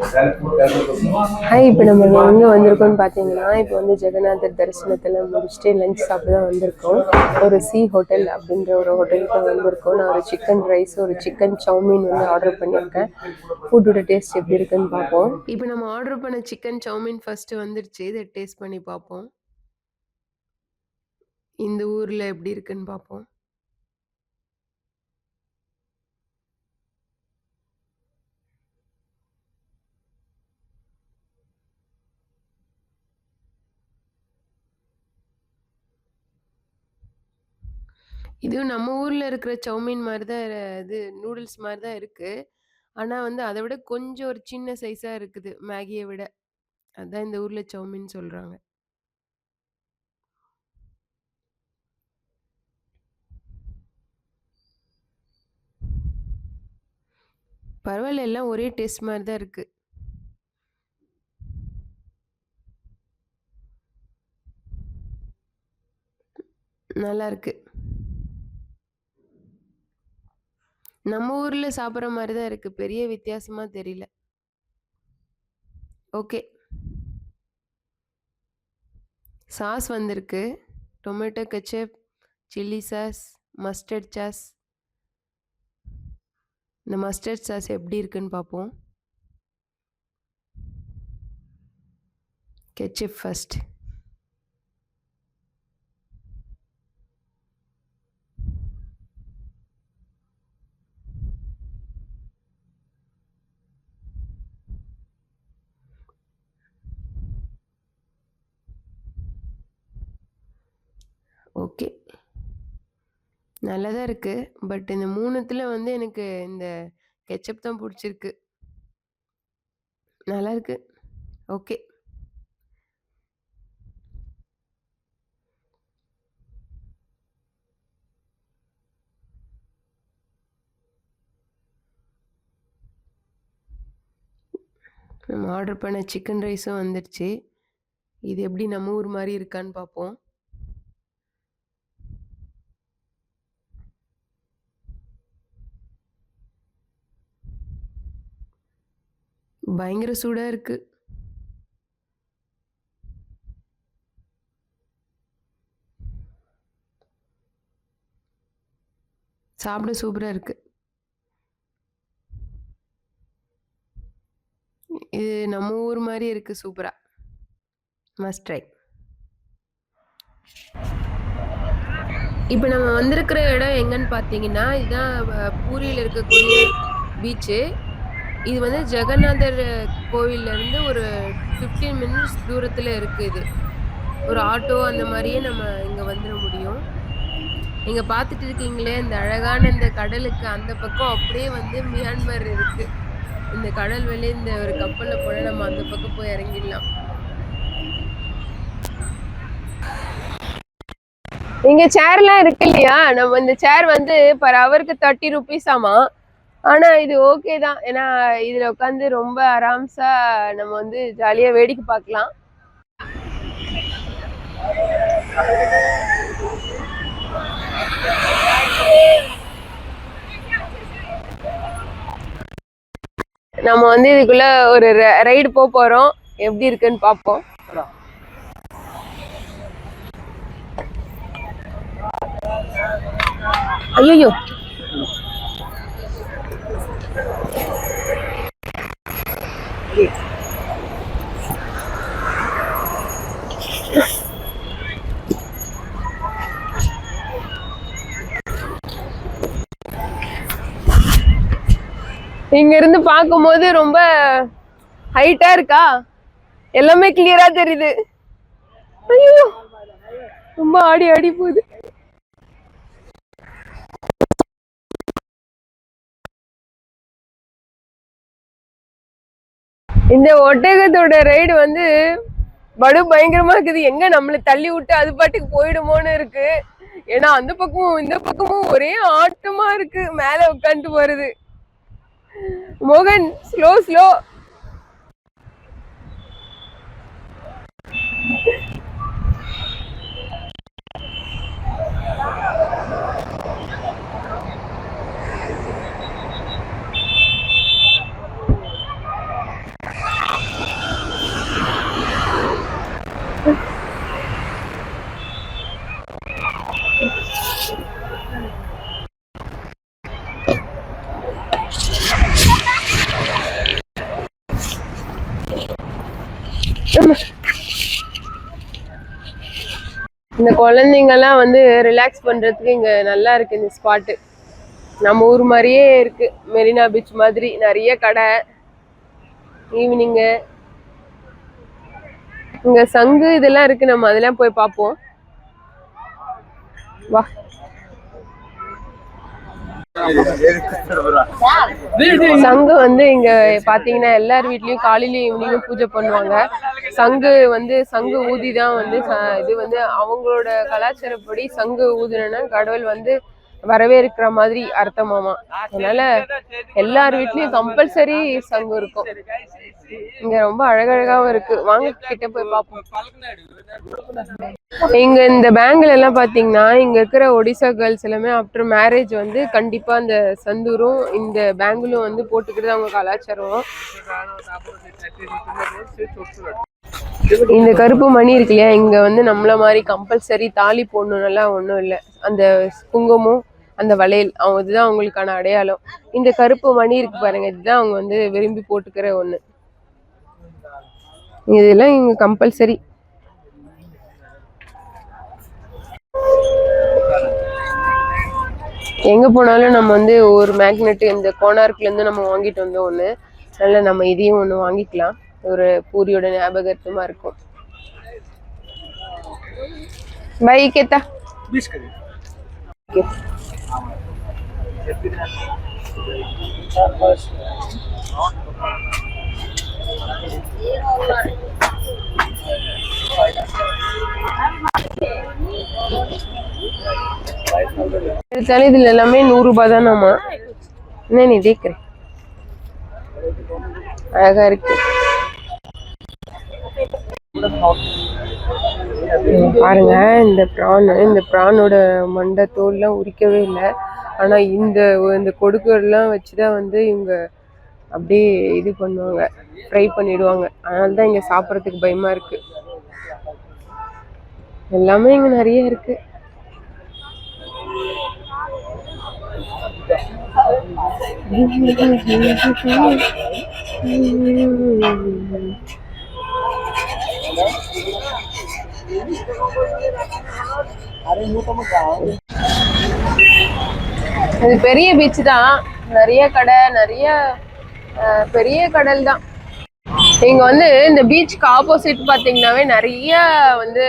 Hi, இப்போ நம்ம எங்கே வந்திருக்கோம்னு பார்த்தீங்கன்னா, இப்போ வந்து ஜெகநாதர் தரிசனத்தில் முடிச்சுட்டு லஞ்ச் சாப்பிட தான் வந்திருக்கோம். ஒரு சி ஹோட்டல் அப்படின்ற ஒரு ஹோட்டலுக்கு தான் வந்திருக்கோம். நான் ஒரு சிக்கன் ரைஸ், ஒரு சிக்கன் சவுமீன் வந்து ஆர்டர் பண்ணியிருக்கேன். ஃபுட்டோட டேஸ்ட் எப்படி இருக்குன்னு பார்ப்போம். இப்போ நம்ம ஆர்டர் பண்ண சிக்கன் சவுமீன் ஃபஸ்ட்டு வந்துருச்சு. இதை டேஸ்ட் பண்ணி பார்ப்போம். இந்த ஊரில் எப்படி இருக்குன்னு பார்ப்போம். இதுவும் நம்ம ஊரில் இருக்கிற சவுமீன் மாதிரி தான், இது நூடுல்ஸ் மாதிரி தான் இருக்குது. ஆனால் வந்து அதை விட கொஞ்சம் ஒரு சின்ன சைஸாக இருக்குது மேகியை விட. அதான் இந்த ஊரில் சவுமீன் சொல்கிறாங்க. பரவாயில்ல, எல்லாம் ஒரே டேஸ்ட் மாதிரி தான் இருக்குது. நல்லா இருக்கு. நம்ம ஊரில் சாப்பிட்ற மாதிரி தான் இருக்குது. பெரிய வித்தியாசமாக தெரியல. ஓகே. சாஸ் வந்திருக்கு. Tomato ketchup, chilli sauce, mustard sauce. இந்த மஸ்டர்ட் சாஸ் எப்படி இருக்குன்னு பார்ப்போம். Ketchup first. ஓகே, நல்லா தான் இருக்குது. பட் இந்த மூணுத்தில் வந்து எனக்கு இந்த கெச்சப் தான் பிடிச்சிருக்கு. நல்லா இருக்கு. ஓகே. நம்ம ஆர்டர் பண்ண சிக்கன் ரைஸும் வந்துடுச்சு. இது எப்படி நம்ம ஊர் மாதிரி இருக்கான்னு பார்ப்போம். பயங்கர சூடாக இருக்கு. சாப்பிட சூப்பராக இருக்கு. இது நம்ம ஊர் மாதிரி இருக்கு. சூப்பரா. Must try. இப்போ நம்ம வந்திருக்கிற இடம் எங்கன்னு பார்த்தீங்கன்னா, இதுதான் பூரியில் இருக்கக்கூடிய பீச்சு. இது வந்து ஜெகநாதர் கோவில்லேருந்து ஒரு 15 மினிட்ஸ் தூரத்தில் இருக்குது. இது ஒரு ஆட்டோ அந்த மாதிரியே நம்ம இங்கே வந்துட முடியும். நீங்க பார்த்துட்டு இருக்கீங்களே, இந்த அழகான இந்த கடலுக்கு அந்த பக்கம் அப்படியே வந்து மியான்மர் இருக்கு. இந்த கடல் வெளியே இந்த ஒரு கப்பல்ல போனா நம்ம அந்த பக்கம் போய் இறங்கிடலாம். இங்க சேர்லாம் இருக்கு இல்லையா? நம்ம இந்த சேர் வந்து பர் ஹவருக்கு 30 ருபீஸ் ஆமா. ஆனா இது ஓகே தான். ஏன்னா இதுல உட்காந்து ரொம்ப ஆராம்ஸா நம்ம வந்து ஜாலியா வேடிக்கை பார்க்கலாம். நம்ம வந்து இதுக்குள்ள ஒரு ரைடு போறோம். எப்படி இருக்குன்னு பார்ப்போம். ஐயோ, இங்க இருந்து பார்க்கும்போது ரொம்ப ஹைட்டா இருக்கா, எல்லாமே கிளியரா தெரியுது. ஐயோ, ரொம்ப ஆடி ஆடி போகுது. இந்த ஒட்டகத்தோட ரைடு வந்து படு பயங்கரமா இருக்குது. எங்க நம்மளை தள்ளி விட்டு அது பாட்டுக்கு போயிடுமோன்னு இருக்கு. ஏன்னா அந்த பக்கமும் இந்த பக்கமும் ஒரே ஆட்டமா இருக்கு. மேல உட்காந்துட்டு போறது. மோகன், ஸ்லோ ஸ்லோ. இந்த குழந்தைங்கலாம் வந்து ரிலாக்ஸ் பண்றதுக்கு இங்க நல்லா இருக்கு இந்த ஸ்பாட்டு. நம்ம ஊர் மாதிரியே இருக்கு. மெரினா பீச் மாதிரி நிறைய கடை. ஈவினிங்கு இங்க சங்கு இதெல்லாம் இருக்கு. நம்ம அதெல்லாம் போய் பார்ப்போம். வா. சங்கு வந்து இங்க பாத்தீங்கன்னா எல்லார் வீட்லயும் காலையிலயும் ஈவினிங்கும் பூஜை பண்ணுவாங்க. சங்கு வந்து சங்கு ஊதிதான் வந்து இது வந்து அவங்களோட கலாச்சாரப்படி சங்கு ஊதுனா கடவுள் வந்து வரவேற்கிற மாதிரி அர்த்தமாமா. அதனால எல்லார் வீட்லயும் கம்பல்சரி சங்கு இருக்கும். இங்க ரொம்ப அழகழகாவும் இருக்கு. வாங்க கிட்ட போய் பார்ப்போம். இங்க இந்த பேங்க்ல எல்லாம் பாத்தீங்கன்னா இங்க இருக்கிற ஒடிசா கேர்ள்ஸ் எல்லாமே ஆஃப்டர் மேரேஜ் வந்து கண்டிப்பா இந்த சந்தூரும் இந்த பேங்கிலும் வந்து போட்டுக்கிறது அவங்க கலாச்சாரம். இந்த கருப்பு மணி இருக்கு இல்லையா, இங்க வந்து நம்மள மாதிரி கம்பல்சரி தாலி போடணும்லாம் ஒன்றும் இல்லை. அந்த குங்குமம் அந்த வளையல் அவங்க இதுதான் அவங்களுக்கான அடையாளம். இந்த கருப்பு மணி இருக்கு பாருங்க, இதுதான் அவங்க வந்து விரும்பி போட்டுக்கிற ஒண்ணு. இதெல்லாம் இங்க கம்பல்சரி. எங்க போனாலும் நம்ம வந்து ஒரு மேக்னெட் இந்த கோனார்க்ல இருந்து நம்ம வாங்கிட்டு வந்தோம் ஒண்ணு. அதனால நம்ம இதையும் ஒண்ணு வாங்கிக்கலாம். ஒரு பூரியோட ஞாபகத்துமா இருக்கும். பை கேட்டா இதுல எல்லாமே 100 ரூபாய் தான். நாம என்ன நீ தேக்குற அழகா இருக்கு பாருங்க. இந்த பிரானோட மண்டை தோல்லாம் உரிக்கவே இல்லை. ஆனா இந்த கொடுக்கெல்லாம் வச்சுதான் வந்து இவங்க அப்படியே இது பண்ணுவாங்க, ஃப்ரை பண்ணிடுவாங்க. அதனாலதான் இங்க சாப்பிட்றதுக்கு பயமா இருக்கு. எல்லாமே இங்க நிறைய இருக்கு. இது பெரிய பீச் தான். நிறைய கடை, நிறைய பெரிய கடல் தான். இங்க வந்து இந்த பீச்சுக்கு ஆப்போசிட் பாத்தீங்கன்னாவே நிறைய வந்து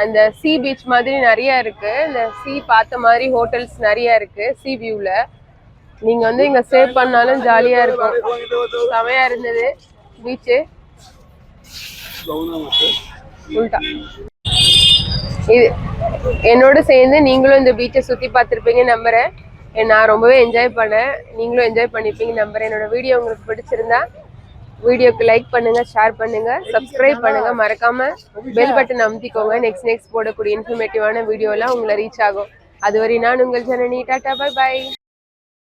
அந்த சி பீச் மாதிரி நிறைய இருக்கு. இந்த சி பார்த்த மாதிரி ஹோட்டல்ஸ் நிறைய இருக்கு. சி வியூல நீங்க வந்து இங்க ஸ்டே பண்ணாலும் ஜாலியா இருக்கும். செமையா இருந்தது பீச்சு. இது என்னோட சேர்ந்து நீங்களும் இந்த பீச்சை சுத்தி பார்த்துருப்பீங்க நம்புறேன். நான் ரொம்பவே என்ஜாய் பண்ணேன். நீங்களும் என்ஜாய் பண்ணிருப்பீங்க நம்புறேன். என்னோட வீடியோ உங்களுக்கு பிடிச்சிருந்தா வீடியோக்கு லைக் பண்ணுங்க, ஷேர் பண்ணுங்க, சப்ஸ்கிரைப் பண்ணுங்க. மறக்காம பெல் பட்டன் அமுத்திக்கோங்க. நெக்ஸ்ட் போடக்கூடிய இன்ஃபர்மேட்டிவான வீடியோலாம் உங்களை ரீச் ஆகும். அதுவரை நான் உங்கள் ஜனனி. Tata, bye bye.